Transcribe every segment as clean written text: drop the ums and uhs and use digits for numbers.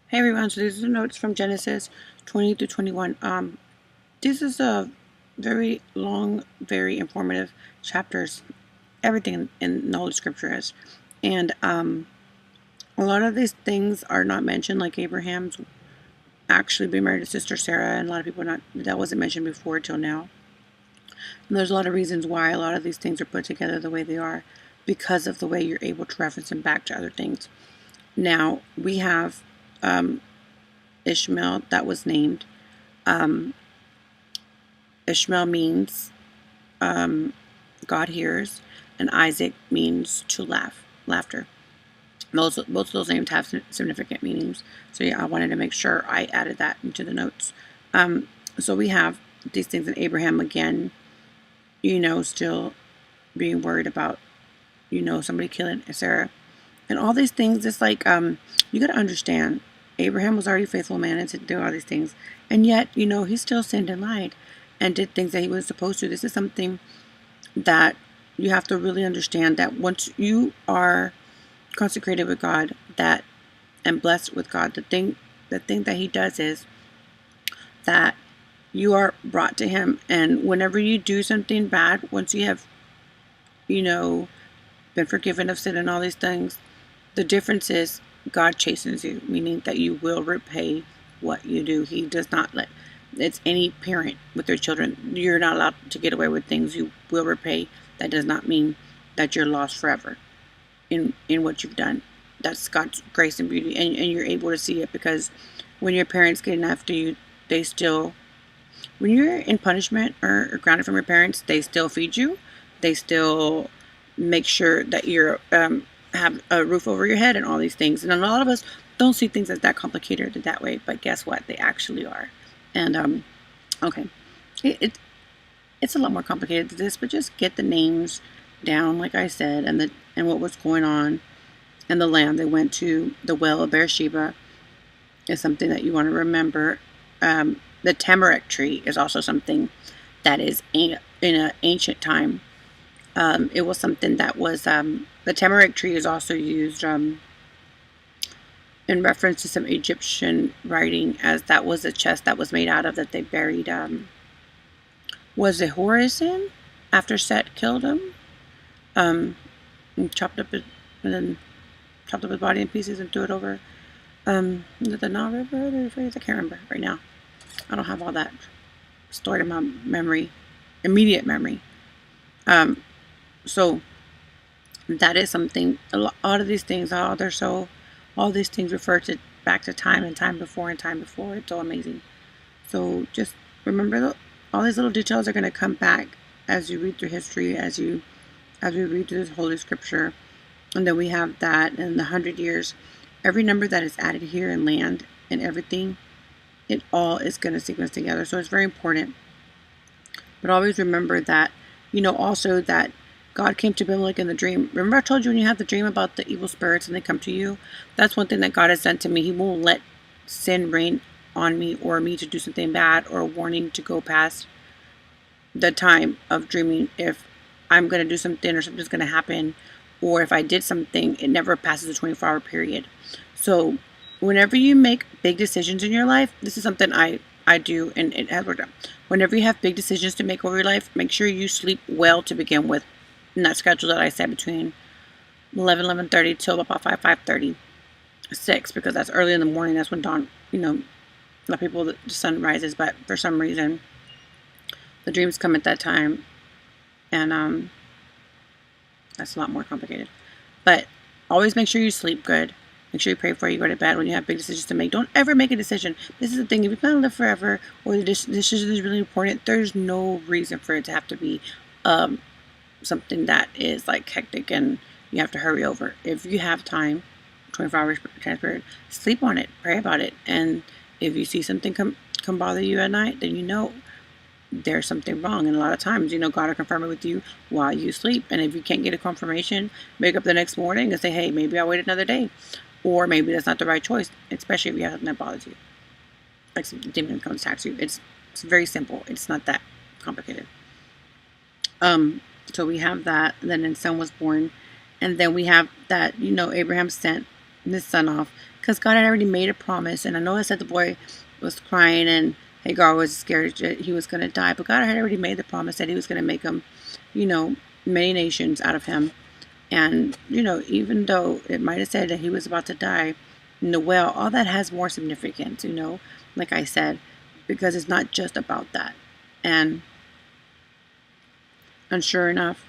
Hey everyone, so these are notes from Genesis 20 to 21. This is a very long, very informative chapters. Everything in the Holy Scripture is, and a lot of these things are not mentioned, like Abraham's actually being married to Sister Sarah, and a lot of people not that wasn't mentioned before till now. And there's a lot of reasons why a lot of these things are put together the way they are, because of the way you're able to reference them back to other things. Now we have Ishmael that was named. Um, Ishmael means God hears, and Isaac means to laugh, laughter. Both of those names have significant meanings. So yeah, I wanted to make sure I added that into the notes. So we have these things in Abraham again, still being worried about, somebody killing Sarah. And all these things, it's like, you got to understand, Abraham was already a faithful man and to do all these things. And yet, he still sinned and lied and did things that he wasn't supposed to. This is something that you have to really understand, that once you are consecrated with God, that and blessed with God, the thing that he does is that you are brought to him. And whenever you do something bad, once you have, been forgiven of sin and all these things, the difference is God chastens you, meaning that you will repay what you do. He does not let it's any parent with their children. You're not allowed to get away with things. You will repay. That does not mean that you're lost forever in what you've done. That's God's grace and beauty, and you're able to see it, because when your parents getting after you, they still, when you're in punishment or grounded from your parents, they still feed you. They still make sure that you're have a roof over your head and all these things. And a lot of us don't see things as that complicated or that way, but guess what? They actually are. And okay, it's a lot more complicated than this, but just get the names down, like I said, and what was going on, and the land they went to, the well of Beersheba, is something that you want to remember. The tamarack tree is also something that is in an ancient time. It was something that was the tamarack tree is also used in reference to some Egyptian writing, as that was a chest that was made out of, that they buried. Was it Horus in after Set killed him? And chopped up and then chopped up his body in pieces and threw it over the Nile River. The phrase, I can't remember right now. I don't have all that stored in my memory, immediate memory. So that is something. A lot of these things, all these things refer to back to time and time before and time before. It's so amazing. So just remember, all these little details are going to come back as you read through history, as we read through this Holy Scripture. And then we have that in the 100 years. Every number that is added here in land and everything, it all is going to sequence together. So it's very important. But always remember that, also that God came to Abimelech in the dream. Remember I told you when you have the dream about the evil spirits and they come to you? That's one thing that God has done to me. He won't let sin reign on me, or me to do something bad, or a warning to go past the time of dreaming. If I'm going to do something or something's going to happen, or if I did something, it never passes a 24-hour period. So whenever you make big decisions in your life, this is something I do, and it has worked out. Whenever you have big decisions to make over your life, make sure you sleep well to begin with. In that schedule that I said, between 11:30 till about 5:30, 6, because that's early in the morning. That's when dawn, a lot of people, the sun rises, but for some reason the dreams come at that time, and that's a lot more complicated. But always make sure you sleep good. Make sure you pray before you go to bed. When you have big decisions to make, don't ever make a decision. This is the thing: if you plan to live forever, or the decision is really important, there's no reason for it to have to be something that is like hectic and you have to hurry over. If you have time, 24 hours time period, sleep on it, pray about it, and if you see something come bother you at night, then there's something wrong. And a lot of times, God will confirm it with you while you sleep. And if you can't get a confirmation, wake up the next morning and say, hey, maybe I'll wait another day, or maybe that's not the right choice, especially if you have something that bothers you, like some demon comes to attack you. It's very simple. It's not that complicated. So we have that. Then his son was born, and then we have that. Abraham sent his son off, because God had already made a promise. And I know I said the boy was crying and Hagar was scared that he was going to die, but God had already made the promise that he was going to make him, many nations out of him. And, even though it might have said that he was about to die in the well, all that has more significance, like I said, because it's not just about that. And sure enough,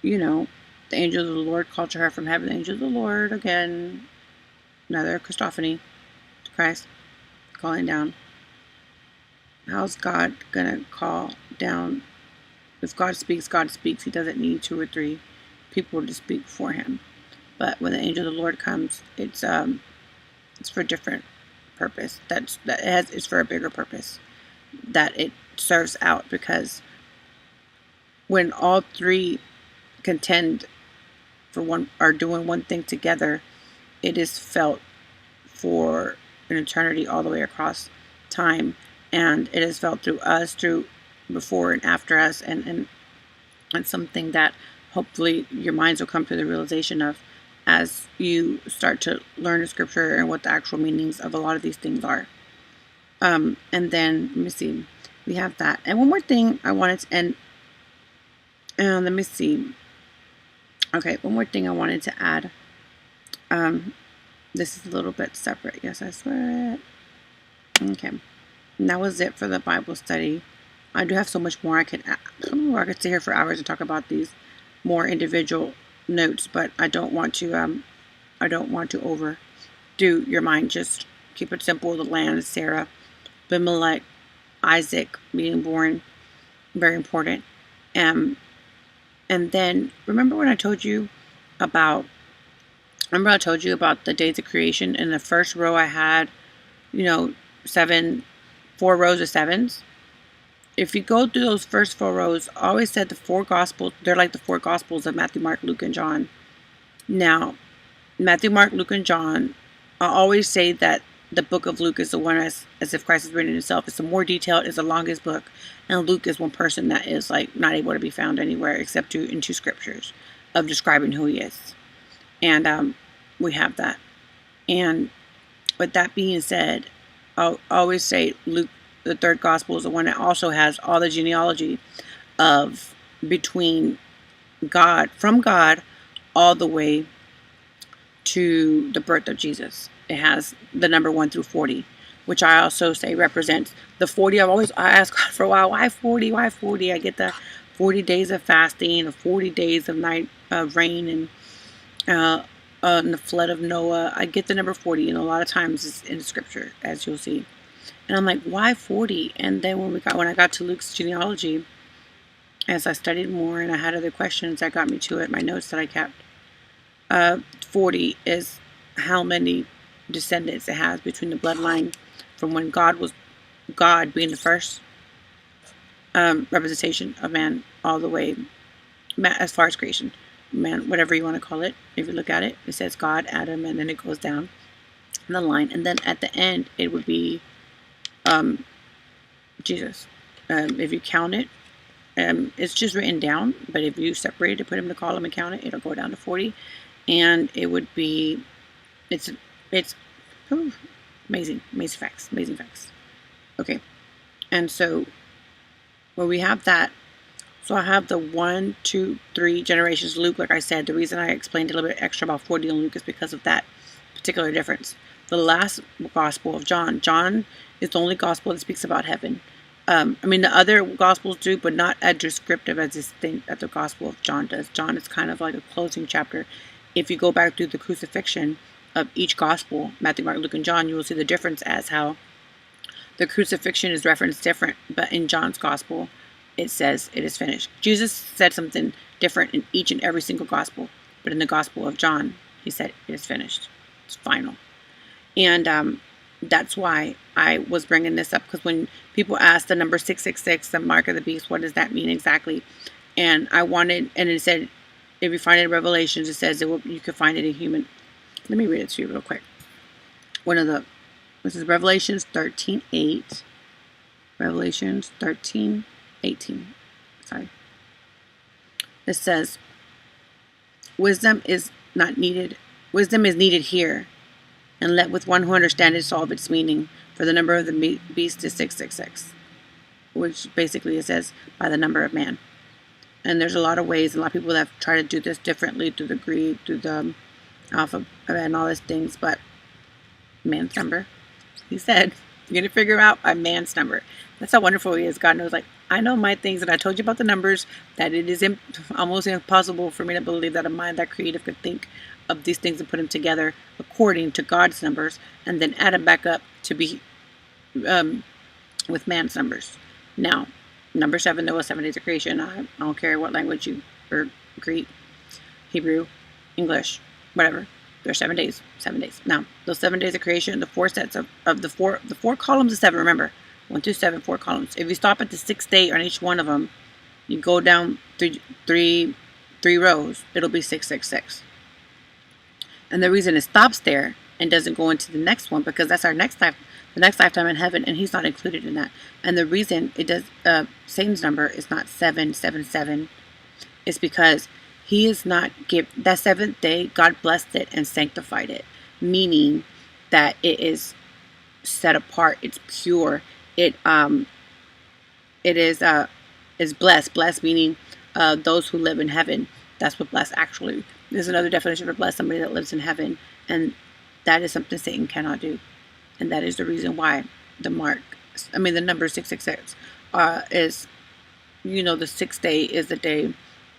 the angel of the Lord called to her from heaven. The angel of the Lord, again, another Christophany, Christ calling down. How's God going to call down? If God speaks, God speaks. He doesn't need 2 or 3 people to speak for him. But when the angel of the Lord comes, it's for a different purpose. It's for a bigger purpose that it serves out, because when all 3 contend for one, are doing one thing together, it is felt for an eternity all the way across time, and it is felt through us, through before and after us, and something that hopefully your minds will come to the realization of as you start to learn the scripture and what the actual meanings of a lot of these things are. And then let me see, we have that, and one more thing I wanted to end. Let me see. Okay, one more thing I wanted to add. This is a little bit separate. Yes, I swear it. Okay. And that was it for the Bible study. I do have so much more I could sit here for hours and talk about these more individual notes, but I don't want to overdo your mind. Just keep it simple. The land, Sarah, Abimelech, Isaac being born, very important. And then remember when I told you about the days of creation? In the first row I had, 4 rows of 7s. If you go through those first 4 rows, I always said the 4 gospels, they're like the 4 gospels of Matthew, Mark, Luke, and John. Now, Matthew, Mark, Luke, and John, I always say that the book of Luke is the one as if Christ has written it himself. It's the more detailed, it's the longest book. And Luke is one person that is like not able to be found anywhere except in 2 scriptures of describing who he is. And we have that. And with that being said, I'll always say Luke, the 3rd gospel, is the one that also has all the genealogy of between God, from God, all the way to the birth of Jesus. It has the number 1 through 40, which I also say represents the 40. I asked God for a while, why 40? Why 40? I get the 40 days of fasting, the 40 days of night rain, and the flood of Noah. I get the number 40, and a lot of times it's in scripture, as you'll see. And I'm like, why 40? And then when I got to Luke's genealogy, as I studied more and I had other questions that got me to it, my notes that I kept, 40 is how many descendants it has between the bloodline from when God being the first representation of man, all the way as far as creation, man, whatever you want to call it. If you look at it, it says God, Adam, and then it goes down the line, and then at the end it would be Jesus. If you count it, it's just written down, but if you separate it, put him in the column and count it, it'll go down to 40, and it would be, it's amazing facts. Okay, and so when we have that, so I have the 1, 2, 3 generations. Luke, like I said, the reason I explained a little bit extra about 40 in Luke is because of that particular difference. The last gospel of John is the only gospel that speaks about heaven. The other gospels do, but not as descriptive as the gospel of John does. John is kind of like a closing chapter. If you go back through the crucifixion of each gospel, Matthew, Mark, Luke, and John, you will see the difference as how the crucifixion is referenced different, but in John's gospel, it says it is finished. Jesus said something different in each and every single gospel, but in the gospel of John, he said it is finished. It's final. And that's why I was bringing this up, because when people ask the number 666, the mark of the beast, what does that mean exactly? And it said, if you find it in Revelations, it says you could find it in human. Let me read it to you real quick. This is Revelations 13:8. Revelations 13:18. Sorry. It says, wisdom is needed here, and let with one who understandeth solve its meaning. For the number of the beast is 666, which basically it says by the number of man. And there's a lot of ways, a lot of people that have tried to do this differently through the Greek, through the alphabet, and all these things, but man's number. He said, you're going to figure out a man's number. That's how wonderful he is. God knows, like, I know my things, and I told you about the numbers, that it is almost impossible for me to believe that a mind that creative could think of these things and put them together according to God's numbers, and then add them back up to be with man's numbers. Now, number 7, there was 7 days of creation. I don't care what language you, or Greek, Hebrew, English, whatever. There's 7 days. 7 days. Now, those 7 days of creation, the 4 sets of the four columns of 7. Remember, 1 through 7, 4 columns. If you stop at the 6th day on each one of them, you go down three rows. It'll be 666. And the reason it stops there and doesn't go into the next one, because that's our next life, the next lifetime in heaven, and he's not included in that. And the reason it does, Satan's number is not 777, is because he is not give that 7th day. God blessed it and sanctified it, meaning that it is set apart. It's pure. It is blessed. Blessed meaning those who live in heaven. That's what blessed actually. There's another definition for blessed, somebody that lives in heaven, and that is something Satan cannot do, and that is the reason why the number 666 is, the 6th day is the day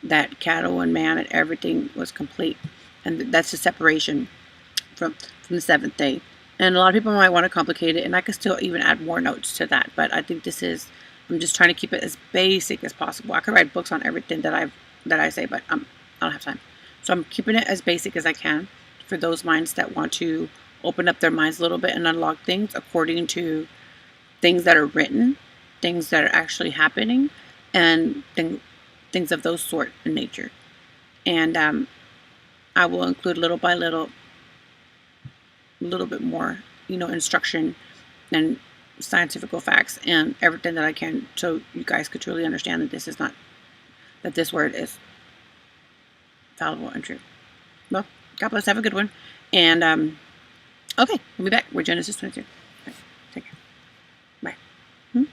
that cattle and man and everything was complete, and that's the separation from the 7th day. And a lot of people might want to complicate it, and I could still even add more notes to that, but I think I'm just trying to keep it as basic as possible. I could write books on everything that I say, but I don't have time, so I'm keeping it as basic as I can for those minds that want to open up their minds a little bit and unlock things according to things that are written, things that are actually happening, and things of those sort in nature. And I will include little by little, a little bit more, instruction and scientific facts and everything that I can, so you guys could truly understand that this word is fallible and true. Well, God bless. Have a good one. And okay, we'll be back. We're Genesis 22. Take care. Bye.